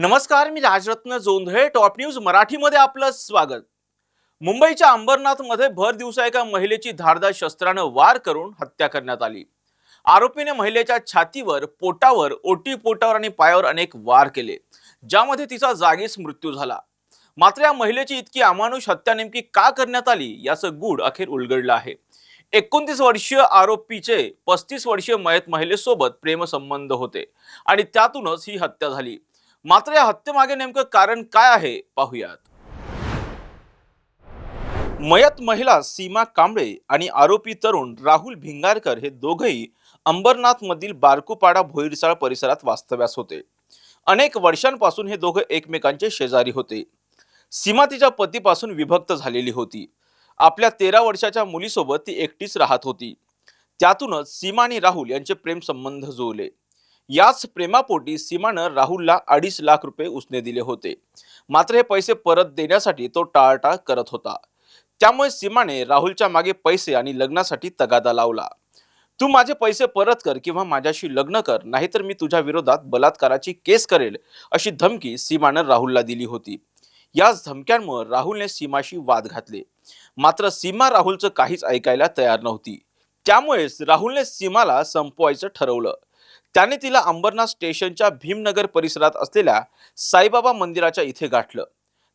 नमस्कार, मी Rajratna Jondhale. Top news मराठीमध्ये आपलं स्वागत. मुंबईच्या अंबरनाथमध्ये भर दिवसा एका महिलेची धारदार शस्त्राने वार करून हत्या करण्यात आली. आरोपीने महिलेच्या छातीवर, पोटावर, ओटीपोटावर आणि पायावर अनेक वार केले, ज्यामध्ये तिचा जागीच मृत्यू झाला. मात्र या महिलेची इतकी अमानुष हत्या नेमकी का करण्यात आली याचं गूढ अखेर उलगडलं आहे. 29 वर्षीय आरोपीचे 35 वर्षीय मयत महिलेसोबत प्रेमसंबंध होते आणि त्यातूनच ही हत्या झाली. मात्र या हत्येमागे नेमकं कारण काय आहे पाहूयात. मयत महिला सीमा कांबळे आणि आरोपी तरुण राहुल भिंगारकर हे दोघेही अंबरनाथ मधील बारकुपाडा भोईरसाळ परिसरात वास्तव्यास होते. अनेक वर्षांपासून हे दोघे एकमेकांचे शेजारी होते. सीमा तिच्या पतीपासून विभक्त झालेली होती. आपल्या 13 वर्षाच्या मुलीसोबत ती एकटीच राहत होती. त्यातूनच सीमा आणि राहुल यांचे प्रेम संबंध जुळले. याच प्रेमापोटी सीमानं राहुलला 2.5 लाख रुपये उसने दिले होते. मात्र हे पैसे परत देण्यासाठी तो टाळाटाळ करत होता. त्यामुळे सीमाने राहुलच्या मागे पैसे आणि लग्नासाठी तगादा लावला. तू माझे पैसे परत कर किंवा माझ्याशी लग्न कर, नाहीतर मी तुझ्या विरोधात बलात्काराची केस करेल, अशी धमकी सीमानं राहुलला दिली होती. याच धमक्यांमुळे राहुलने सीमाशी वाद घातले. मात्र सीमा राहुलचं काहीच ऐकायला तयार नव्हती. त्यामुळेच राहुलने सीमाला संपवायचं ठरवलं. त्याने तिला अंबरनाथ स्टेशनच्या भीमनगर परिसरात असलेल्या साईबाबा मंदिराच्या इथे गाठलं.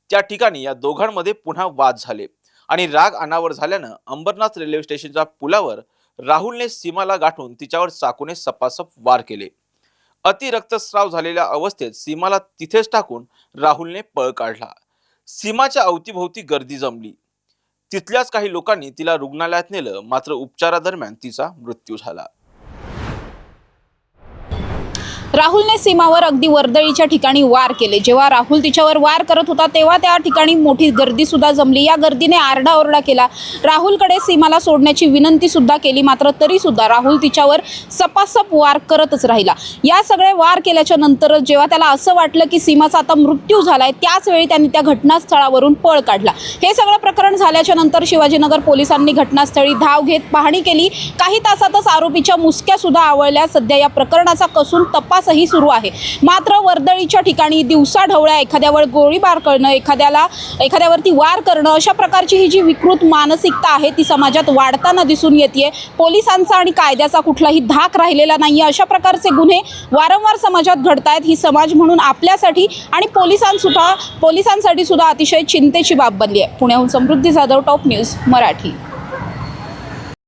त्या ठिकाणी या दोघांमध्ये पुन्हा वाद झाले आणि राग अनावर झाल्यानं अंबरनाथ रेल्वे स्टेशनच्या पुलावर राहुलने सीमाला गाठून तिच्यावर चाकूने सपासप वार केले. अति रक्तस्राव झालेल्या अवस्थेत सीमाला तिथेच टाकून राहुलने पळ काढला. सीमाच्या अवतीभोवती गर्दी जमली. तिथल्याच काही लोकांनी तिला रुग्णालयात नेलं. मात्र उपचारादरम्यान तिचा मृत्यू झाला. राहुलने सीमावर अगदी वर्दळीच्या ठिकाणी वार केले. जेव्हा राहुल तिच्यावर वार करत होता तेव्हा त्या ठिकाणी मोठी गर्दी सुद्धा जमली. या गर्दीने आरडाओरडा केला. राहुलकडे सीमाला सोडण्याची विनंती सुद्धा केली. मात्र तरी सुद्धा राहुल तिच्यावर सपासप वार करतच राहिला. या सगळे वार केल्याच्या नंतर जेव्हा त्याला असं वाटलं की सीमाचा आता मृत्यू झालाय, त्याच वेळी त्यांनी त्या घटनास्थळावरून पळ काढला. हे सगळं प्रकरण झाल्याच्या नंतर शिवाजीनगर पोलिसांनी घटनास्थळी धाव घेत पाहणी केली. काही तासातच आरोपीच्या मुसक्या सुद्धा आवळल्या. सध्या या प्रकरणाचा कसून तपासही सुरू आहे. मात्र वर्दळीच्या ठिकाणी दिवसाढवळ्या एखाद्यावर गोळीबार करणं, एखाद्यावरती वार करणं, अशा प्रकारची ही जी विकृत मानसिकता आहे ती समाजात वाढताना दिसून येते. पोलिसांचा आणि कायद्याचा कुठलाही धाक राहिलेला नाहीये. अशा प्रकारचे गुन्हे वारंवार समाजात घडतायत. ही समाज म्हणून आपल्यासाठी आणि पोलिसांसाठी सुद्धा अतिशय चिंतेची बाब बनली आहे. पुण्याहून समृद्धी जाधव, टॉप न्यूज मराठी.